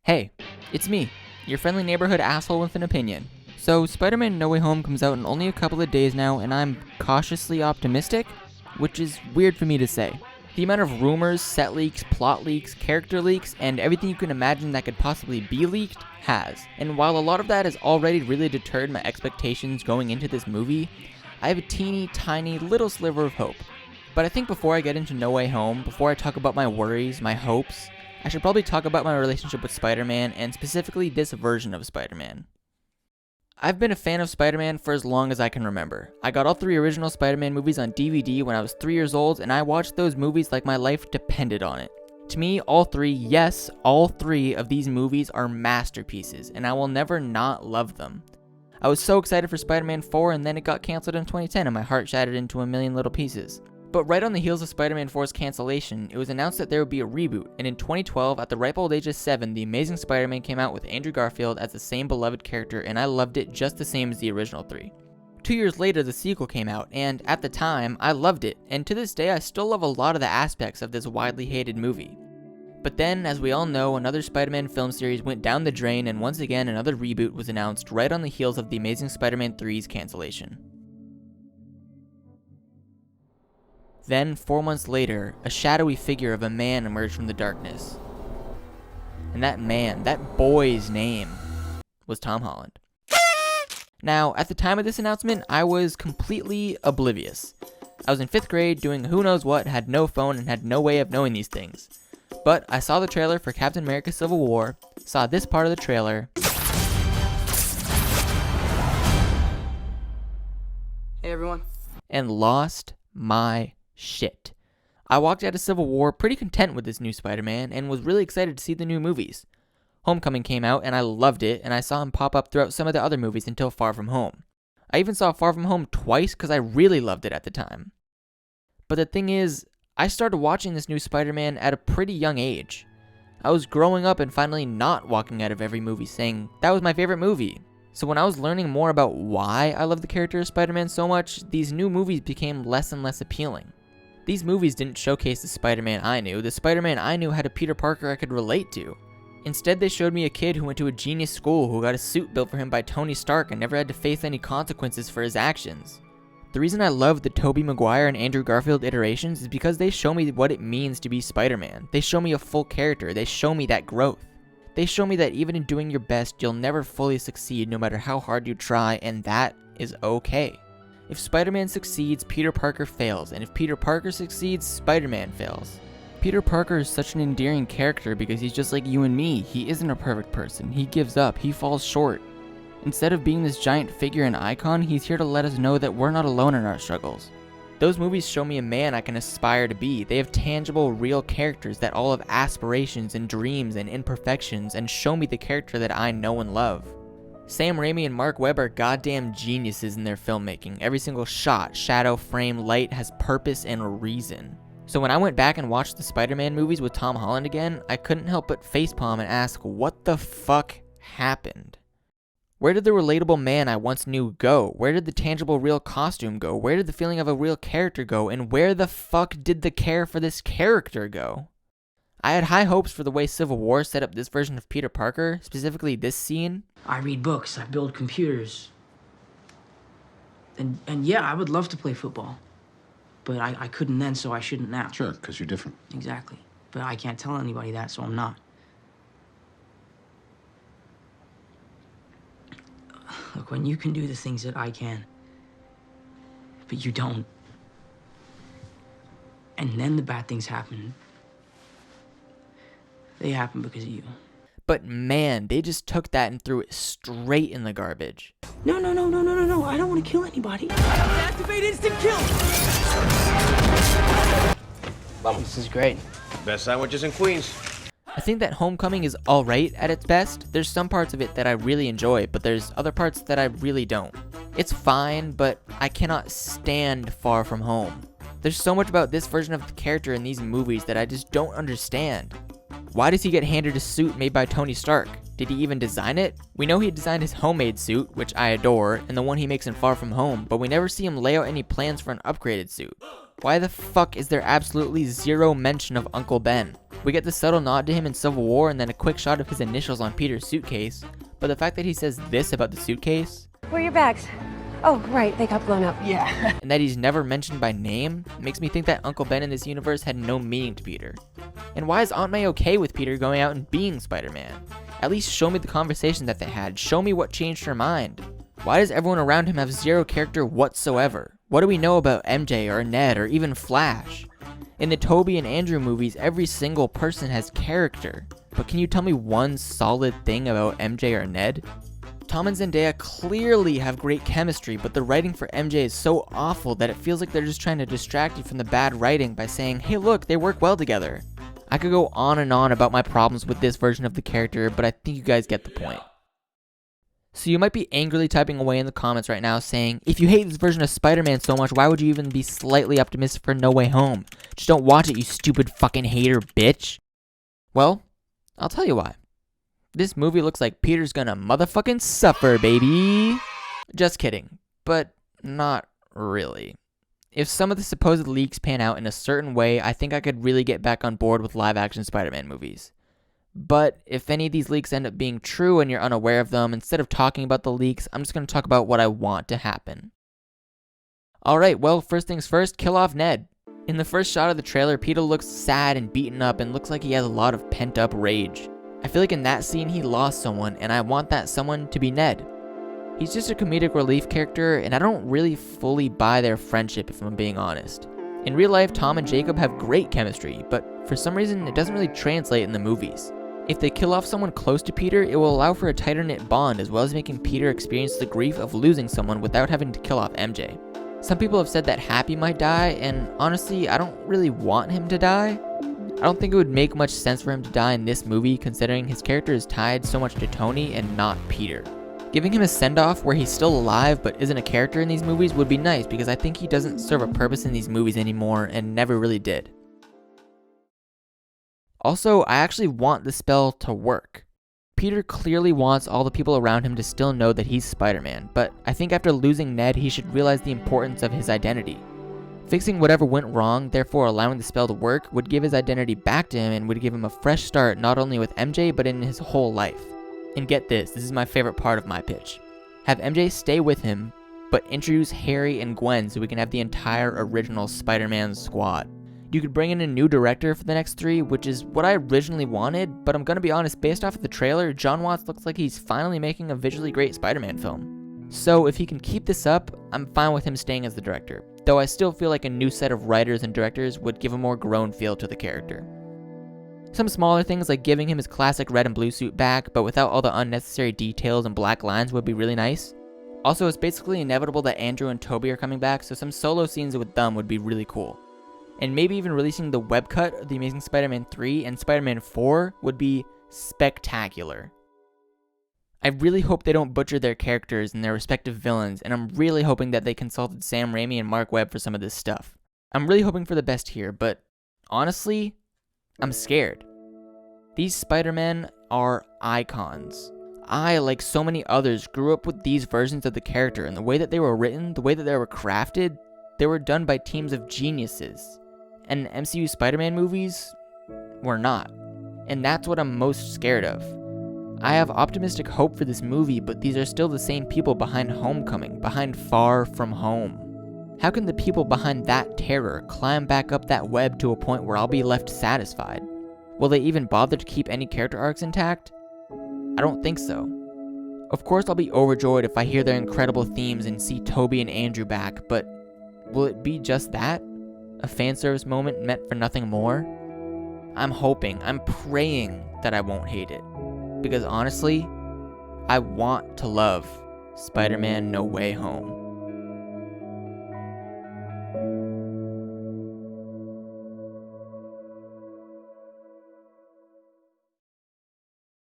Hey, it's me, your friendly neighborhood asshole with an opinion. So, Spider-Man No Way Home comes out in only a couple of days now, and I'm cautiously optimistic, which is weird for me to say. The amount of rumors, set leaks, plot leaks, character leaks, and everything you can imagine that could possibly be leaked has. And while a lot of that has already really deterred my expectations going into this movie, I have a teeny tiny little sliver of hope. But I think before I get into No Way Home, before I talk about my worries, my hopes, I should probably talk about my relationship with Spider-Man, and specifically this version of Spider-Man. I've been a fan of Spider-Man for as long as I can remember. I got all 3 original Spider-Man movies on DVD when I was 3 years old, and I watched those movies like my life depended on it. To me, all 3 of these movies are masterpieces, and I will never not love them. I was so excited for Spider-Man 4, and then it got cancelled in 2010, and my heart shattered into a million little pieces. But right on the heels of Spider-Man 4's cancellation, it was announced that there would be a reboot, and in 2012, at the ripe old age of 7, The Amazing Spider-Man came out with Andrew Garfield as the same beloved character, and I loved it just the same as the original 3. 2 years later, the sequel came out, and at the time, I loved it, and to this day, I still love a lot of the aspects of this widely hated movie. But then, as we all know, another Spider-Man film series went down the drain, and once again, another reboot was announced right on the heels of The Amazing Spider-Man 3's cancellation. Then, 4 months later, a shadowy figure of a man emerged from the darkness. And that man, that boy's name, was Tom Holland. Now, at the time of this announcement, I was completely oblivious. I was in 5th grade doing who knows what, had no phone, and had no way of knowing these things. But I saw the trailer for Captain America Civil War, saw this part of the trailer. Hey everyone. And lost my shit. I walked out of Civil War pretty content with this new Spider-Man and was really excited to see the new movies. Homecoming came out and I loved it, and I saw him pop up throughout some of the other movies until Far From Home. I even saw Far From Home twice because I really loved it at the time. But the thing is, I started watching this new Spider-Man at a pretty young age. I was growing up and finally not walking out of every movie saying, that was my favorite movie. So when I was learning more about why I love the character of Spider-Man so much, these new movies became less and less appealing. These movies didn't showcase the Spider-Man I knew. The Spider-Man I knew had a Peter Parker I could relate to. Instead, they showed me a kid who went to a genius school who got a suit built for him by Tony Stark and never had to face any consequences for his actions. The reason I love the Tobey Maguire and Andrew Garfield iterations is because they show me what it means to be Spider-Man. They show me a full character. They show me that growth. They show me that even in doing your best, you'll never fully succeed no matter how hard you try, and that is okay. If Spider-Man succeeds, Peter Parker fails, and if Peter Parker succeeds, Spider-Man fails. Peter Parker is such an endearing character because he's just like you and me. He isn't a perfect person. He gives up. He falls short. Instead of being this giant figure and icon, he's here to let us know that we're not alone in our struggles. Those movies show me a man I can aspire to be. They have tangible, real characters that all have aspirations and dreams and imperfections, and show me the character that I know and love. Sam Raimi and Mark Webb are goddamn geniuses in their filmmaking. Every single shot, shadow, frame, light has purpose and reason. So when I went back and watched the Spider-Man movies with Tom Holland again, I couldn't help but facepalm and ask, what the fuck happened? Where did the relatable man I once knew go? Where did the tangible real costume go? Where did the feeling of a real character go? And where the fuck did the care for this character go? I had high hopes for the way Civil War set up this version of Peter Parker, specifically this scene. I read books, I build computers. And yeah, I would love to play football. But I couldn't then, so I shouldn't now. Sure, because you're different. Exactly. But I can't tell anybody that, so I'm not. Look, when you can do the things that I can, but you don't, and then the bad things happen, they happen because of you. But man, they just took that and threw it straight in the garbage. No, I don't want to kill anybody. Activate instant kill! This is great. Best sandwiches in Queens. I think that Homecoming is alright at its best. There's some parts of it that I really enjoy, but there's other parts that I really don't. It's fine, but I cannot stand Far From Home. There's so much about this version of the character in these movies that I just don't understand. Why does he get handed a suit made by Tony Stark? Did he even design it? We know he designed his homemade suit, which I adore, and the one he makes in Far From Home, but we never see him lay out any plans for an upgraded suit. Why the fuck is there absolutely zero mention of Uncle Ben? We get the subtle nod to him in Civil War and then a quick shot of his initials on Peter's suitcase, but the fact that he says this about the suitcase, Where are your bags? Oh, right, they got blown up. Yeah. and that he's never mentioned by name, makes me think that Uncle Ben in this universe had no meaning to Peter. And why is Aunt May okay with Peter going out and being Spider-Man? At least show me the conversation that they had, show me what changed her mind. Why does everyone around him have zero character whatsoever? What do we know about MJ or Ned or even Flash? In the Tobey and Andrew movies, every single person has character. But can you tell me one solid thing about MJ or Ned? Tom and Zendaya clearly have great chemistry, but the writing for MJ is so awful that it feels like they're just trying to distract you from the bad writing by saying, hey look, they work well together. I could go on and on about my problems with this version of the character, but I think you guys get the point. So you might be angrily typing away in the comments right now saying, if you hate this version of Spider-Man so much, why would you even be slightly optimistic for No Way Home? Just don't watch it, you stupid fucking hater, bitch. Well, I'll tell you why. This movie looks like Peter's gonna motherfucking suffer, baby. Just kidding, but not really. If some of the supposed leaks pan out in a certain way, I think I could really get back on board with live-action Spider-Man movies. But if any of these leaks end up being true and you're unaware of them, instead of talking about the leaks, I'm just going to talk about what I want to happen. Alright, well, first things first, kill off Ned. In the first shot of the trailer, Peter looks sad and beaten up and looks like he has a lot of pent-up rage. I feel like in that scene he lost someone, and I want that someone to be Ned. He's just a comedic relief character, and I don't really fully buy their friendship if I'm being honest. In real life, Tom and Jacob have great chemistry, but for some reason it doesn't really translate in the movies. If they kill off someone close to Peter, it will allow for a tighter-knit bond as well as making Peter experience the grief of losing someone without having to kill off MJ. Some people have said that Happy might die, and honestly, I don't really want him to die. I don't think it would make much sense for him to die in this movie considering his character is tied so much to Tony and not Peter. Giving him a send-off where he's still alive but isn't a character in these movies would be nice because I think he doesn't serve a purpose in these movies anymore and never really did. Also, I actually want the spell to work. Peter clearly wants all the people around him to still know that he's Spider-Man, but I think after losing Ned, he should realize the importance of his identity. Fixing whatever went wrong, therefore allowing the spell to work, would give his identity back to him and would give him a fresh start not only with MJ but in his whole life. And get this is my favorite part of my pitch. Have MJ stay with him, but introduce Harry and Gwen so we can have the entire original Spider-Man squad. You could bring in a new director for the next 3, which is what I originally wanted, but I'm gonna be honest, based off of the trailer, John Watts looks like he's finally making a visually great Spider-Man film. So if he can keep this up, I'm fine with him staying as the director, though I still feel like a new set of writers and directors would give a more grown feel to the character. Some smaller things like giving him his classic red and blue suit back, but without all the unnecessary details and black lines would be really nice. Also, it's basically inevitable that Andrew and Tobey are coming back, so some solo scenes with them would be really cool. And maybe even releasing the web cut of The Amazing Spider-Man 3 and Spider-Man 4 would be spectacular. I really hope they don't butcher their characters and their respective villains, and I'm really hoping that they consulted Sam Raimi and Mark Webb for some of this stuff. I'm really hoping for the best here, but honestly, I'm scared. These Spider-Men are icons. I, like so many others, grew up with these versions of the character, and the way that they were written, the way that they were crafted, they were done by teams of geniuses. And MCU Spider-Man movies were not. And that's what I'm most scared of. I have optimistic hope for this movie, but these are still the same people behind Homecoming, behind Far From Home. How can the people behind that terror climb back up that web to a point where I'll be left satisfied? Will they even bother to keep any character arcs intact? I don't think so. Of course I'll be overjoyed if I hear their incredible themes and see Tobey and Andrew back, but will it be just that? A fan service moment meant for nothing more? I'm hoping, I'm praying that I won't hate it. Because honestly, I want to love Spider-Man No Way Home.